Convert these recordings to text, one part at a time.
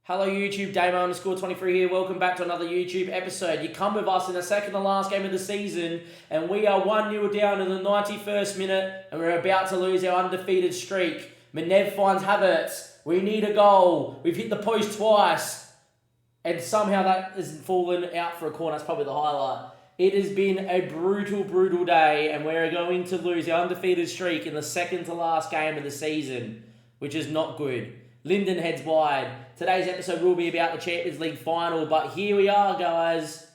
Hello YouTube, Damo_23 here. Welcome back to another YouTube episode. You come with us in the second to last game of the season, and we are 1-0 down in the 91st minute, and we're about to lose our undefeated streak. Menev finds Havertz. We need a goal. We've hit the post twice, and somehow that has fallen out for a corner. That's probably the highlight. It has been a brutal, brutal day, and we're going to lose our undefeated streak in the second to last game of the season, which is not good. Linden heads wide. Today's episode will be about the Champions League final, but here we are, guys,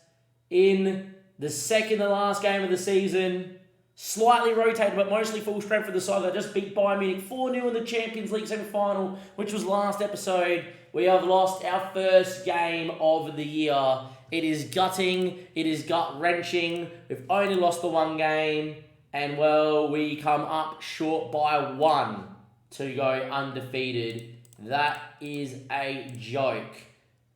in the second to last game of the season. Slightly rotated, but mostly full strength for the side that just beat Bayern Munich 4-0 in the Champions League semi-final, which was last episode. We have lost our first game of the year. It is gutting. It is gut-wrenching. We've only lost the one game, and, well, we come up short by one to go undefeated. That is a joke.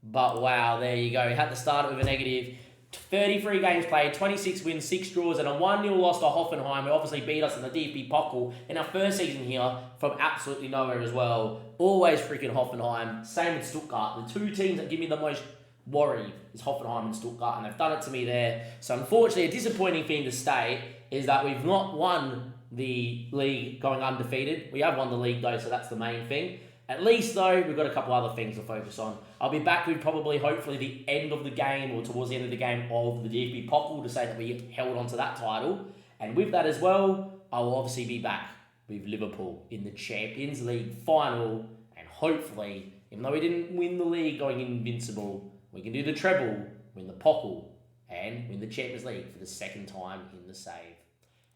But wow, there you go. We had to start it with a negative. 33 games played, 26 wins, 6 draws, and a 1-0 loss to Hoffenheim, who obviously beat us in the DFB Pokal in our first season here from absolutely nowhere as well. Always freaking Hoffenheim. Same with Stuttgart. The two teams that give me the most worry is Hoffenheim and Stuttgart, and they've done it to me there. So unfortunately, a disappointing thing to state is that we've not won the league going undefeated. We have won the league though, so that's the main thing. At least, though, we've got a couple other things to focus on. I'll be back with probably, hopefully, the end of the game or towards the end of the game of the DFB Pokal to say that we held on to that title. And with that as well, I will obviously be back with Liverpool in the Champions League final. And hopefully, even though we didn't win the league going invincible, we can do the treble, win the Pokal, and win the Champions League for the second time in the save.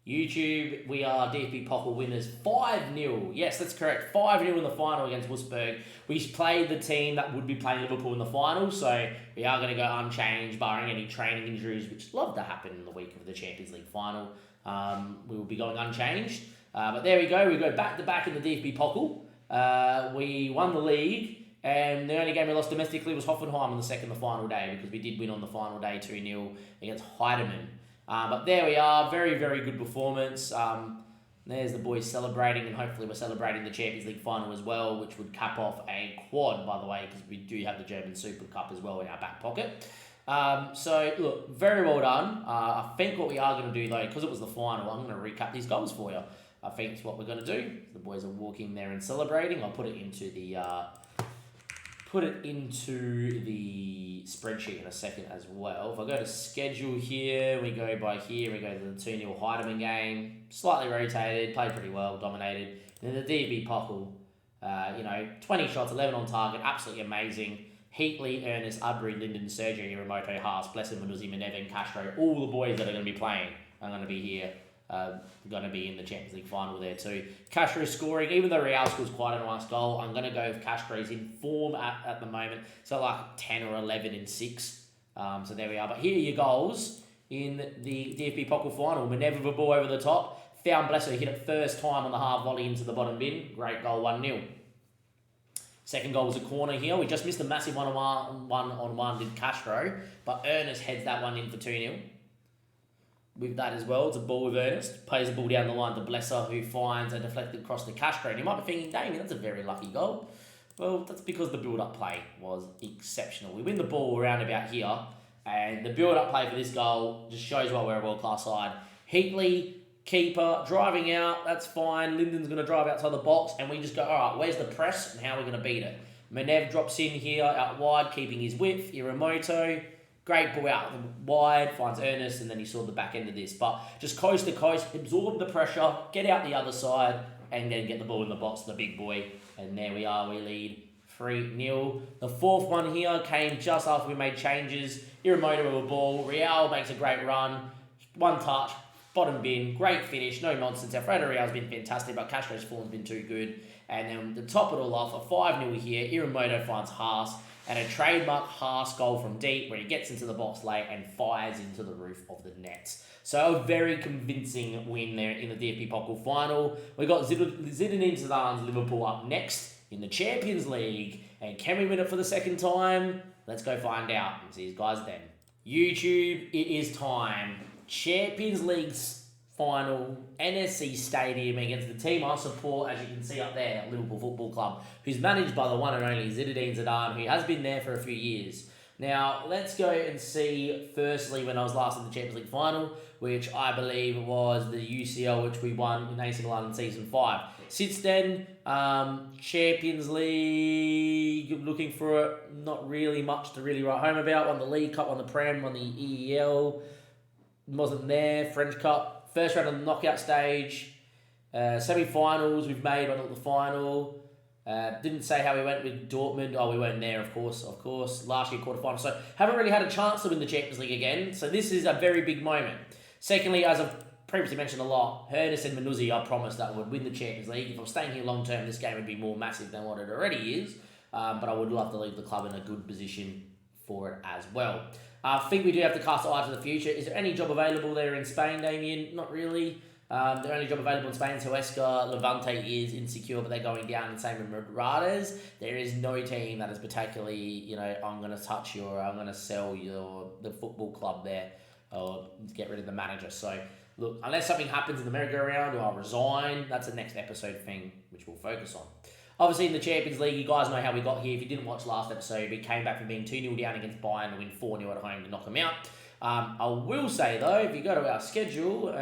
YouTube, we are DFB Pokal winners 5-0. Yes, that's correct. 5-0 in the final against Wolfsburg. We played the team that would be playing Liverpool in the final, so we are going to go unchanged, barring any training injuries, which love to happen in the week of the Champions League final. We will be going unchanged. But there we go. We go back-to-back in the DFB Pokal. We won the league, and the only game we lost domestically was Hoffenheim on the second to final day, because we did win on the final day 2-0 against Heidemann. But there we are, very, very good performance. There's the boys celebrating, and hopefully we're celebrating the Champions League final as well, which would cap off a quad, by the way, because we do have the German Super Cup as well in our back pocket. So, look, very well done. I think what we are going to do, though, because it was the final, I'm going to recap these goals for you. I think it's what we're going to do. The boys are walking there and celebrating. I'll put it into the spreadsheet in a second as well. If I go to schedule here, we go by here, we go to the 2-0 Heidemann game. Slightly rotated, played pretty well, dominated. And then the DFB Pokal, 20 shots, 11 on target, absolutely amazing. Heatley, Ernest, Udbury, Linden, Sergio, Yamamoto, Haas, Blessed, Mendoza, Menev, Castro, all the boys that are going to be playing are going to be here. Going to be in the Champions League final there too. Castro scoring, even though Real scores quite a nice goal, I'm going to go with Castro's in form at the moment. So like 10 or 11 and 6. So there we are. But here are your goals in the DFB Pokal final. Menev with a ball over the top. Found Blesser, hit it first time on the half volley into the bottom bin. Great goal, 1-0. Second goal was a corner here. We just missed a massive one-on-one with Castro. But Ernest heads that one in for 2-0. With that as well, it's a ball with Ernest. Plays the ball down the line to Blesser, who finds a deflected cross to Castro. And you might be thinking, Damien, that's a very lucky goal. Well, that's because the build-up play was exceptional. We win the ball around about here, and the build-up play for this goal just shows why we're a world-class side. Heatley, keeper, driving out, that's fine. Linden's going to drive outside the box, and we just go, all right, where's the press, and how are we going to beat it? Menev drops in here, out wide, keeping his width. Iramoto, great ball out wide, finds Ernest, and then he saw the back end of this. But just coast to coast, absorb the pressure, get out the other side, and then get the ball in the box to the big boy. And there we are, we lead 3-0. The fourth one here came just after we made changes. Iramoto with a ball. Real makes a great run. One touch, bottom bin, great finish, no nonsense. Alfredo Real's been fantastic, but Castro's form's been too good. And then to top it all off, a 5-0 here. Iramoto finds Haas. And a trademark Haas goal from deep where he gets into the box late and fires into the roof of the net. So a very convincing win there in the DFB Pokal final. We got Zinedine Zidane's Liverpool up next in the Champions League. And can we win it for the second time? Let's go find out and see you guys then. YouTube, it is time. Champions League final NSC Stadium against the team I support, as you can see up there, Liverpool Football Club, who's managed by the one and only Zinedine Zidane, who has been there for a few years. Now, let's go and see, firstly, when I was last in the Champions League final, which I believe was the UCL, which we won in AC Milan in Season 5. Since then, Champions League, looking for it, not really much to really write home about. Won the League Cup, won the Prem, won the EEL, wasn't there, French Cup, first round of the knockout stage, semi-finals we've made, went to the final. Didn't say how we went with Dortmund. Oh, we weren't there, of course. Last year, quarterfinal. So, haven't really had a chance to win the Champions League again. So, this is a very big moment. Secondly, as I've previously mentioned a lot, Ernest and Manuzzi, I promised that I would win the Champions League. If I'm staying here long term, this game would be more massive than what it already is. But I would love to leave the club in a good position for it as well. I think we do have to cast our eye to the future. Is there any job available there in Spain, Damien? Not really. The only job available in Spain is Huesca. Levante is insecure, but they're going down. And same with Morades. There is no team that is particularly, I'm going to touch you or I'm going to sell the football club there or get rid of the manager. So, look, unless something happens in the merry-go-round or I resign, that's the next episode thing which we'll focus on. Obviously, in the Champions League, you guys know how we got here. If you didn't watch last episode, we came back from being 2-0 down against Bayern to win 4-0 at home to knock them out. I will say, though, if you go to our schedule,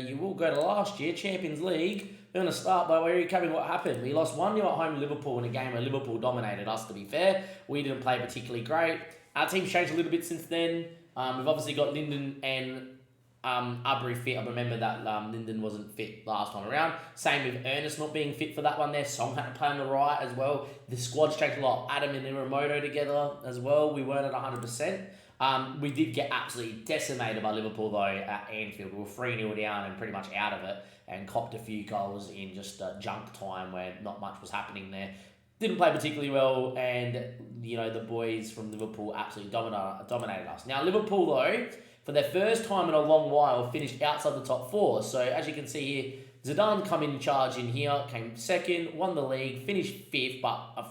you will go to last year, Champions League. We're going to start by recapping what happened. We lost 1-0 at home to Liverpool in a game where Liverpool dominated us, to be fair. We didn't play particularly great. Our team's changed a little bit since then. We've obviously got Linden and Aubrey fit. I remember that Linden wasn't fit last time around. Same with Ernest not being fit for that one there. Song had to play on the right as well. The squad's changed a lot. Adam and Iramoto together as well. We weren't at 100%. We did get absolutely decimated by Liverpool, though, at Anfield. We were 3-0 down and pretty much out of it and copped a few goals in just junk time where not much was happening there. Didn't play particularly well, and, the boys from Liverpool absolutely dominated us. Now, Liverpool, though, for their first time in a long while, finished outside the top 4. So, as you can see here, Zidane come in charge in here, came second, won the league, finished 5th, but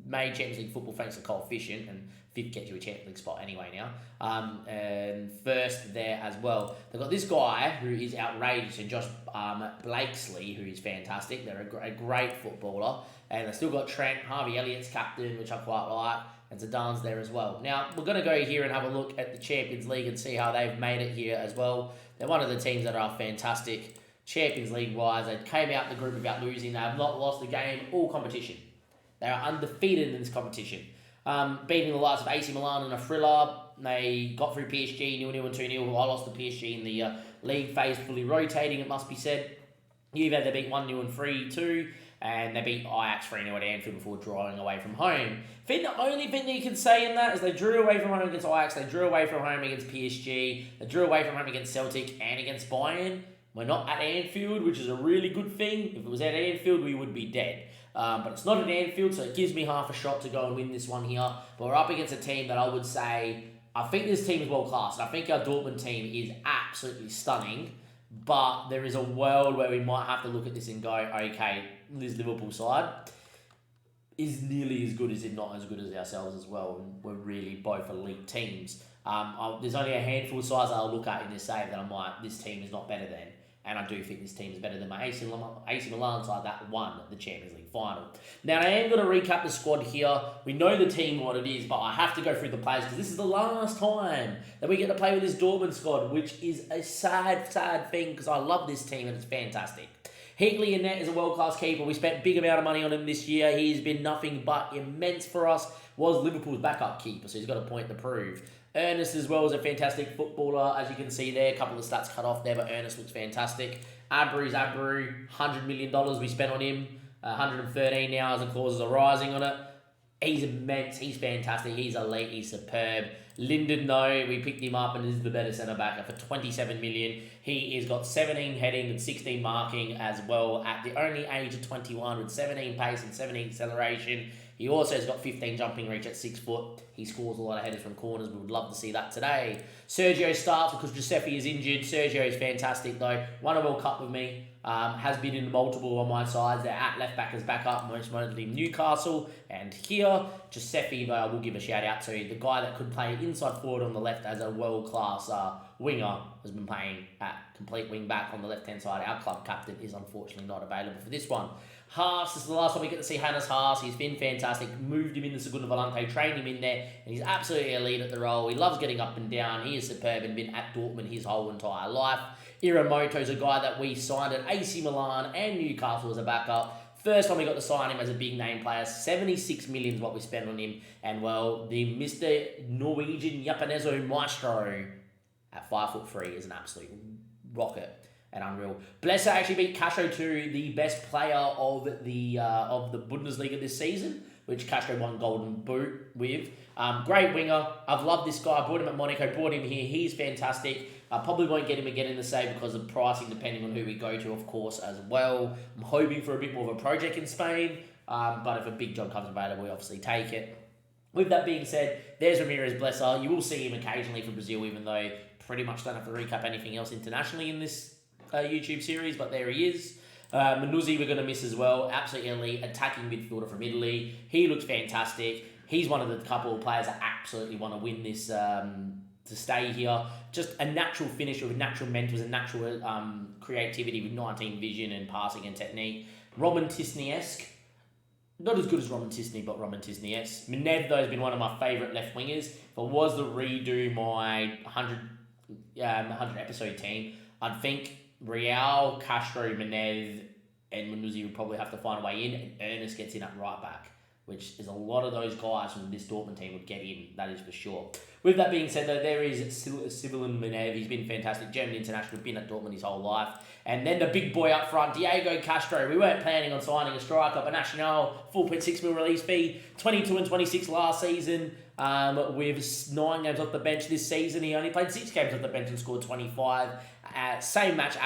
made Champions League football thanks to coefficient, and 5th gets you a Champions League spot anyway now. And first there as well. They've got this guy who is outrageous, and Josh Blakesley, who is fantastic. They're a great footballer. And they've still got Trent, Harvey Elliott's captain, which I quite like. And Zidane's there as well. Now, we're going to go here and have a look at the Champions League and see how they've made it here as well. They're one of the teams that are fantastic Champions League-wise. They came out the group without losing. They have not lost a game all competition. They are undefeated in this competition. Beating the likes of AC Milan in a thriller. They got through PSG 0-0 and 2-0. I lost to PSG in the league phase, fully rotating, it must be said. Juve, they beat 1-0 and 3-2. And they beat Ajax 3-0 at Anfield before drawing away from home. I think the only thing that you can say in that is they drew away from home against Ajax, they drew away from home against PSG, they drew away from home against Celtic and against Bayern. We're not at Anfield, which is a really good thing. If it was at Anfield, we would be dead. But it's not at Anfield, so it gives me half a shot to go and win this one here. But we're up against a team that I would say, I think this team is world class. And I think our Dortmund team is absolutely stunning. But there is a world where we might have to look at this and go, okay, this Liverpool side is nearly as good as, if not as good as ourselves as well. And we're really both elite teams. There's only a handful of sides I'll look at in this save that this team is not better than. And I do think this team is better than my AC Milan side that won the Champions League final. Now, I am going to recap the squad here. We know the team what it is, but I have to go through the players because this is the last time that we get to play with this Dortmund squad, which is a sad, sad thing because I love this team and it's fantastic. Heatley in net is a world-class keeper. We spent a big amount of money on him this year. He's been nothing but immense for us. Was Liverpool's backup keeper, so he's got a point to prove. Ernest as well is a fantastic footballer. As you can see there, a couple of stats cut off there, but Ernest looks fantastic. Abru's Abru, $100 million we spent on him. 113 now as the clauses are rising on it. He's immense. He's fantastic. He's elite. He's superb. Linden, though, we picked him up and is the better centre-back for 27 million. He has got 17 heading and 16 marking as well at the only age of 21 with 17 pace and 17 acceleration. He also has got 15 jumping reach at 6 foot. He scores a lot of headers from corners. We would love to see that today. Sergio starts because Giuseppe is injured. Sergio is fantastic, though. Won a World Cup with me. Has been in multiple on my sides. They're at left back as backup, most notably Newcastle. And here, Giuseppe, we'll give a shout out to the guy that could play inside forward on the left as a world-class winger has been playing at complete wing back on the left-hand side. Our club captain is unfortunately not available for this one. Haas, this is the last time we get to see Hannes Haas. He's been fantastic. Moved him into Segunda Volante, trained him in there, and he's absolutely elite at the role. He loves getting up and down. He is superb and been at Dortmund his whole entire life. Iramoto's a guy that we signed at AC Milan and Newcastle as a backup. First time we got to sign him as a big name player, 76 million is what we spent on him. And well, the Mr. Norwegian Japaneso Maestro at 5'3" is an absolute rocket and unreal. Blesser actually beat Castro to the best player of the Bundesliga this season, which Castro won Golden Boot with. Great winger. I've loved this guy. I bought him at Monaco, brought him here. He's fantastic. I probably won't get him again in the save because of pricing, depending on who we go to, of course, as well. I'm hoping for a bit more of a project in Spain, but if a big job comes available, we obviously take it. With that being said, there's Ramirez Blesser. You will see him occasionally for Brazil, even though pretty much don't have to recap anything else internationally in this YouTube series, but there he is. Manuzzi we're going to miss as well. Absolutely elite, attacking midfielder from Italy. He looks fantastic. He's one of the couple of players that absolutely want to win this to stay here. Just a natural finisher with natural mentals and natural creativity with 19 vision and passing and technique. Roman Tisney-esque. Not as good as Roman Tisney, but Roman Tisney-esque. Minev, though, has been one of my favourite left wingers. If I was to redo my 100 episode team, I'd think Real, Castro, Menez, and Manuzzi would probably have to find a way in, and Ernest gets in at right back, which is a lot of those guys from this Dortmund team would get in, that is for sure. With that being said, though, there is Sibylan Menev. He's been fantastic. German international, been at Dortmund his whole life. And then the big boy up front, Diego Castro. We weren't planning on signing a striker, but Nacional, 4.6 mil release fee, 22 and 26 last season. With 9 games off the bench this season, he only played 6 games off the bench and scored 25. Same match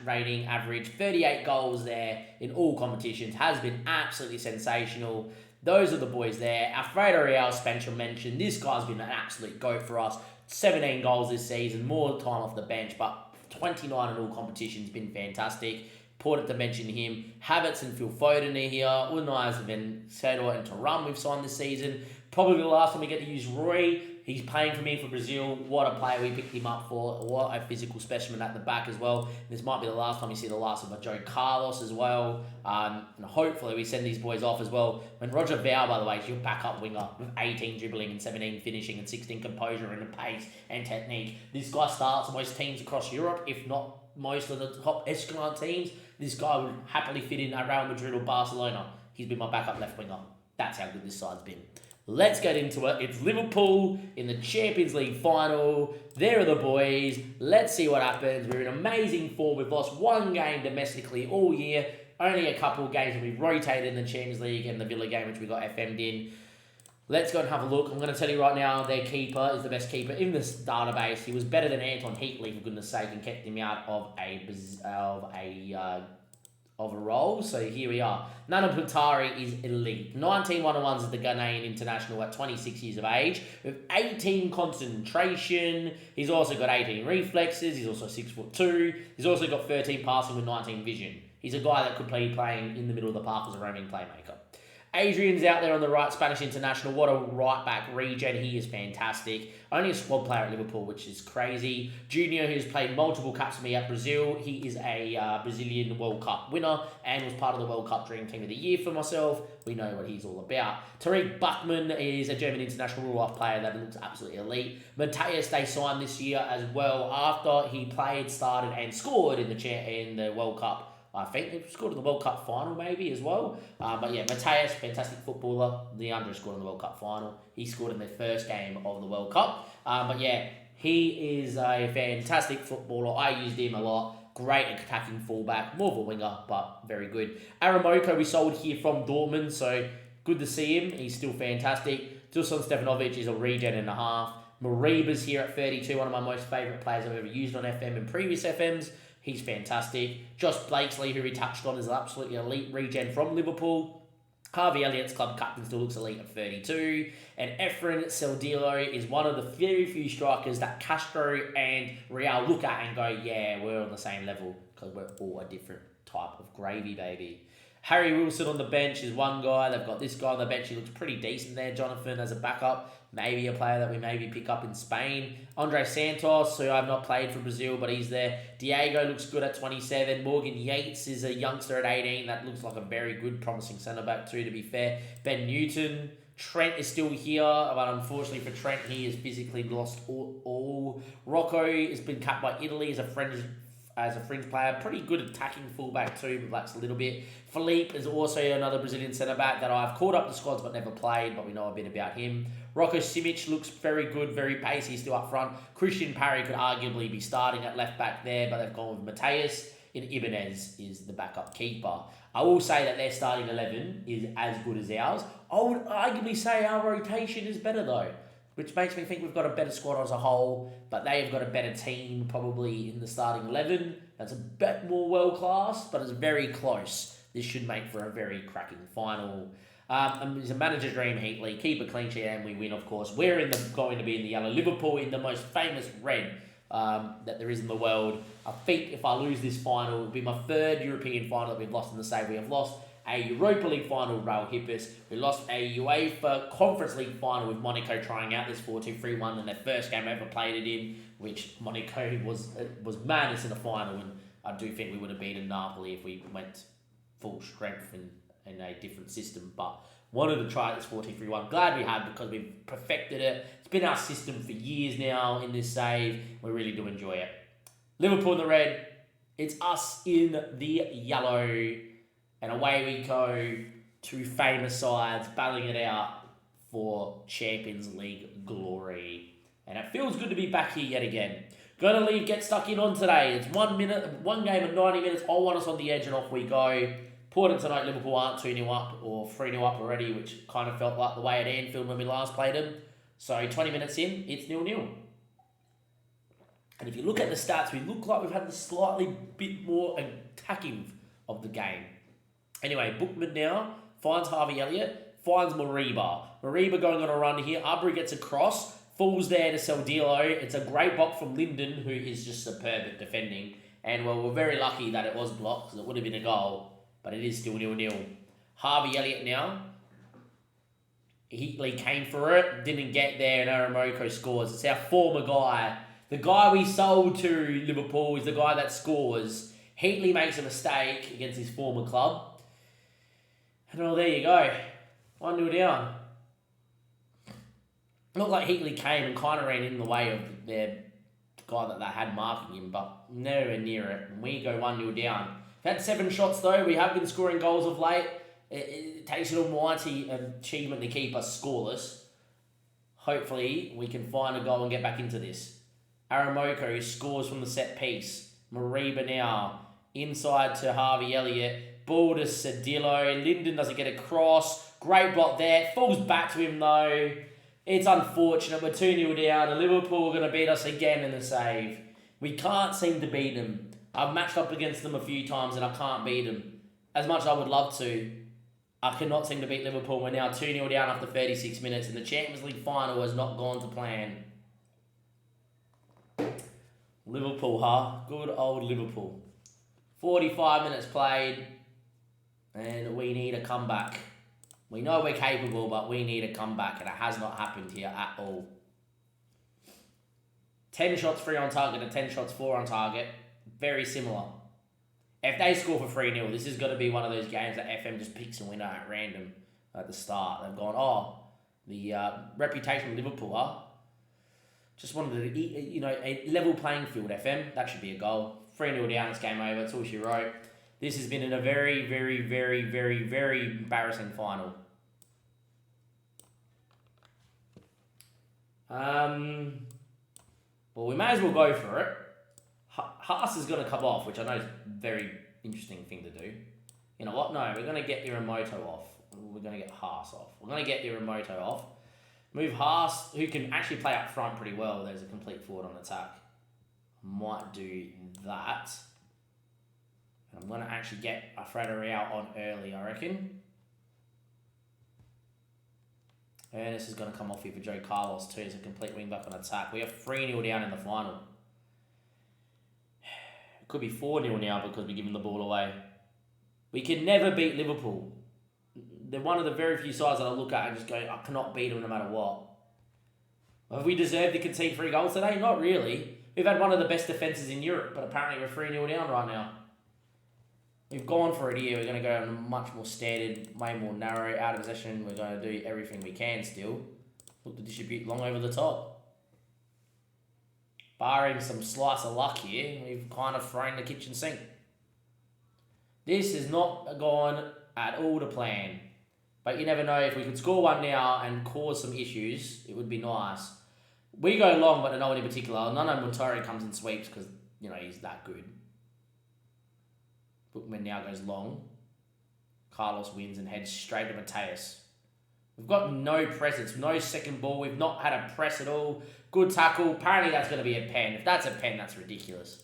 rating average, 38 goals there in all competitions. Has been absolutely sensational. Those are the boys there. Alfredo Real, Spencer mentioned. This guy's been an absolute goat for us. 17 goals this season, more time off the bench, but 29 in all competitions, been fantastic. Important to mention him. Havertz and Phil Foden are here. Unai have been Sedor and Thuram we've signed this season. Probably the last time we get to use Roy. He's playing for me for Brazil. What a player we picked him up for. What a physical specimen at the back as well. This might be the last time you see the last of Joe Carlos as well. And hopefully we send these boys off as well. When Roger Vau, by the way, is your backup winger with 18 dribbling and 17 finishing and 16 composure and pace and technique. This guy starts most teams across Europe, if not most of the top echelon teams. This guy would happily fit in at Real Madrid or Barcelona. He's been my backup left winger. That's how good this side's been. Let's get into it. It's Liverpool in the Champions League final. There are the boys. Let's see what happens. We're in amazing form. We've lost 1 game domestically all year. Only a couple of games that we've rotated in the Champions League and the Villa game, which we got FM'd in. Let's go and have a look. I'm going to tell you right now, their keeper is the best keeper in this database. He was better than Anton Heatley, for goodness sake, and kept him out of a role. So here we are. Nana Putari is elite. 19 1-on-1s as the Ghanaian international at 26 years of age with 18 concentration. He's also got 18 reflexes. He's also 6'2". He's also got 13 passing with 19 vision. He's a guy that could be playing in the middle of the park as a roaming playmaker. Adrian's out there on the right, Spanish international. What a right back regen. He is fantastic. Only a squad player at Liverpool, which is crazy. Junior, who's played multiple caps for me at Brazil. He is a Brazilian World Cup winner and was part of the World Cup Dream Team of the Year for myself. We know what he's all about. Tariq Buckman is a German international rule-off player that looks absolutely elite. Mateus, they signed this year as well after he played, started and scored in the World Cup. I think he scored in the World Cup final maybe as well. But yeah, Mateus, fantastic footballer. Leandro scored in the World Cup final. He scored in their first game of the World Cup. But yeah, he is a fantastic footballer. I used him a lot. Great attacking fullback. More of a winger, but very good. Aramoko we sold here from Dortmund, so good to see him. He's still fantastic. Dusan Stefanovic is a regen and a half. Mariba's here at 32, one of my most favourite players I've ever used on FM and previous FMs. He's fantastic. Josh Blakesley, who we touched on, is an absolutely elite regen from Liverpool. Harvey Elliott's club captain still looks elite at 32. And Efren Seldilo is one of the very few strikers that Castro and Real look at and go, yeah, we're on the same level because we're all a different type of gravy, baby. Harry Wilson on the bench is one guy. They've got this guy on the bench. He looks pretty decent there, Jonathan, as a backup. Maybe a player that we maybe pick up in Spain. Andre Santos, who I've not played for Brazil, but he's there. Diego looks good at 27. Morgan Yates is a youngster at 18. That looks like a very good, promising centre-back too, to be fair. Ben Newton. Trent is still here, but unfortunately for Trent, he has physically lost all. Rocco has been cut by Italy as a fringe player. Pretty good attacking fullback too, but lacks a little bit. Philippe is also another Brazilian centre-back that I've called up the squads but never played, but we know a bit about him. Rocco Simic looks very good, very pacey, still up front. Christian Parry could arguably be starting at left-back there, but they've gone with Mateus. And Ibanez is the backup keeper. I will say that their starting 11 is as good as ours. I would arguably say our rotation is better though, which makes me think we've got a better squad as a whole, but they've got a better team probably in the starting 11. That's a bit more world-class, but it's very close. This should make for a very cracking final. It's a manager dream, Heatley. Keep a clean sheet and we win, of course. We're going to be in the yellow. Liverpool in the most famous red that there is in the world. I think if I lose this final, it will be my third European final that we've lost in the save. We have lost a Europa League final with Real Hippos. We lost a UEFA Conference League final with Monaco trying out this 4-2-3-1 in their first game I ever played it in, which Monaco was madness in the final, and I do think we would have beaten Napoli if we went full strength in a different system. But wanted to try this 4-2-3-1. Glad we have, because we've perfected it. It's been our system for years now in this save. We really do enjoy it. Liverpool in the red. It's us in the yellow. And away we go. Two famous sides battling it out for Champions League glory. And it feels good to be back here yet again. Gonna leave Get Stuck In on today. It's 1 game of 90 minutes. I want us on the edge and off we go. Important to note, Liverpool aren't 2-0 up or 3-0 up already, which kind of felt like the way at Anfield when we last played them. So 20 minutes in, it's 0-0. And if you look at the stats, we look like we've had the slightly bit more attacking of the game. Anyway, Bookman now finds Harvey Elliott, finds Mariba. Mariba going on a run here. Aubrey gets a cross, falls there to Saldillo. It's a great block from Linden, who is just superb at defending. And well, we're very lucky that it was blocked, because it would have been a goal. But it is still 0-0. Harvey Elliott now. Heatley came for it, didn't get there, and Aramoko scores. It's our former guy. The guy we sold to Liverpool is the guy that scores. Heatley makes a mistake against his former club. And well, there you go. 1-0 down. Looked like Heatley came and kind of ran in the way of their guy that they had marking him, but nowhere near it. And we go 1-0 down. We've had 7 shots though. We have been scoring goals of late. It takes an almighty achievement to keep us scoreless. Hopefully we can find a goal and get back into this. Aramoko scores from the set piece. Mariba now inside to Harvey Elliott. Ball to Cedillo. Linden doesn't get a cross. Great block there. Falls back to him though. It's unfortunate. We're 2-0 down. And Liverpool are going to beat us again in the save. We can't seem to beat them. I've matched up against them a few times and I can't beat them. As much as I would love to, I cannot seem to beat Liverpool. We're now 2-0 down after 36 minutes and the Champions League final has not gone to plan. Liverpool, huh? Good old Liverpool. 45 minutes played and we need a comeback. We know we're capable, but we need a comeback and it has not happened here at all. 10 shots 3 on target and 10 shots 4 on target. Very similar. If they score for 3-0, this is going to be one of those games that FM just picks a winner at random at the start. They've gone, the reputation of Liverpool, just wanted to, a level playing field, FM. That should be a goal. 3-0 down, it's game over. That's all she wrote. This has been in a very, very, very, very, very embarrassing final. Well, we may as well go for it. Haas is going to come off, which I know is a very interesting thing to do. You know what? No, we're going to get Iramoto off. We're going to get Haas off. We're going to get Iramoto off. Move Haas, who can actually play up front pretty well. There's a complete forward on attack. Might do that. And I'm going to actually get Alfredo out on early, I reckon. Ernest is going to come off here for Joe Carlos too as a complete wing back on attack. We have 3-0 down in the final. It could be 4-0 now because we're giving the ball away. We can never beat Liverpool. They're one of the very few sides that I look at and just go, I cannot beat them no matter what. Have we deserved to concede 3 goals today? Not really. We've had one of the best defences in Europe, but apparently we're 3-0 down right now. We've gone for it here. We're going to go much more standard, way more narrow, out of possession. We're going to do everything we can still. Look to distribute long over the top. Barring some slice of luck here, we've kind of thrown the kitchen sink. This has not gone at all to plan. But you never know, if we could score one now and cause some issues, it would be nice. We go long, but no one in particular. None of Montari comes and sweeps because, you know, he's that good. Bookman now goes long. Carlos wins and heads straight to Mateus. We've got no presence, no second ball. We've not had a press at all. Good tackle. Apparently that's going to be a pen. If that's a pen, that's ridiculous.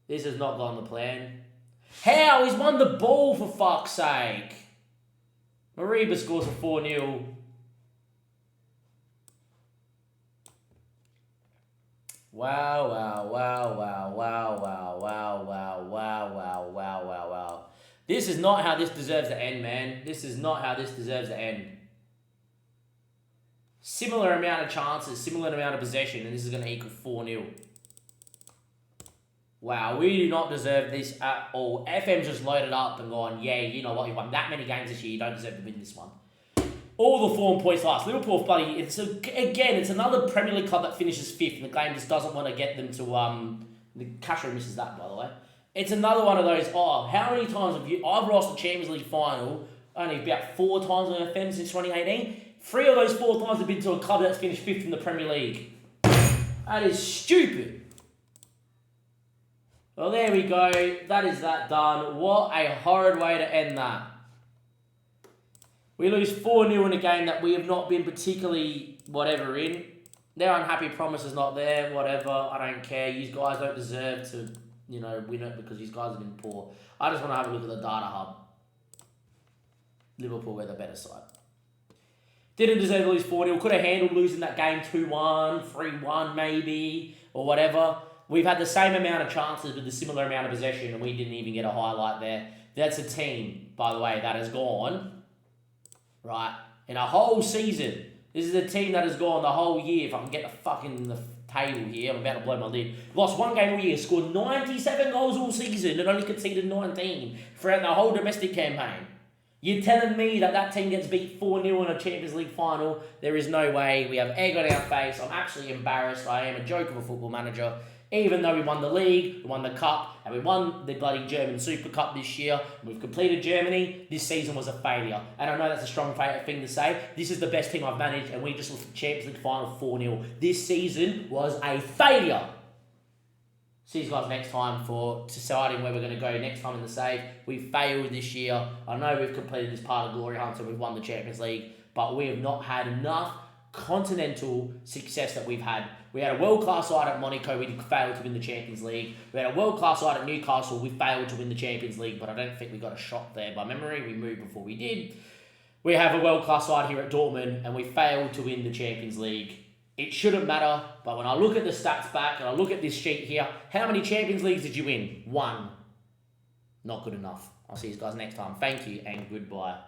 This has not gone to plan. How? He's won the ball, for fuck's sake. Mariba scores a 4-0. Wow, wow, wow, wow, wow, wow, wow, wow, wow, wow, wow, wow, wow. This is not how this deserves to end, man. This is not how this deserves to end. Similar amount of chances, similar amount of possession, and this is going to equal 4-0. Wow, we do not deserve this at all. FM's just loaded up and gone, yeah, you know what, you won that many games this year, you don't deserve to win this one. All the form points last. Liverpool, bloody, it's another Premier League club that finishes 5th, and the game just doesn't want to get them to, the Castro misses that, by the way. It's another one of those, how many times have you, I've lost the Champions League final only about 4 times on FM since 2018. 3 of those 4 times have been to a club that's finished 5th in the Premier League. That is stupid. Well, there we go. That is that done. What a horrid way to end that. We lose 4-0 in a game that we have not been particularly whatever in. Their unhappy promise is not there, whatever. I don't care. You guys don't deserve to, you know, win it because you guys have been poor. I just want to have a look at the data hub. Liverpool were the better side. Didn't deserve to lose 4-0. Could have handled losing that game 2-1, 3-1 maybe, or whatever. We've had the same amount of chances with a similar amount of possession, and we didn't even get a highlight there. That's a team, by the way, that has gone, right, in a whole season. This is a team that has gone the whole year. If I can get the table here, I'm about to blow my lid. Lost 1 game all year, scored 97 goals all season, and only conceded 19 throughout the whole domestic campaign. You're telling me that team gets beat 4-0 in a Champions League final? There is no way. We have egg on our face. I'm actually embarrassed. I am a joke of a football manager. Even though we won the league, we won the cup, and we won the bloody German Super Cup this year, and we've completed Germany, this season was a failure. And I know that's a strong thing to say. This is the best team I've managed, and we just lost the Champions League final 4-0. This season was a failure. See you guys next time for deciding where we're going to go next time in the save. We failed this year. I know we've completed this part of Glory Hunt, so we've won the Champions League, but we have not had enough continental success that we've had. We had a world-class side at Monaco, we failed to win the Champions League. We had a world-class side at Newcastle, we failed to win the Champions League, but I don't think we got a shot there by memory. We moved before we did. We have a world-class side here at Dortmund, and we failed to win the Champions League. It shouldn't matter, but when I look at the stats back, and I look at this sheet here, how many Champions Leagues did you win? 1. Not good enough. I'll see you guys next time. Thank you, and goodbye.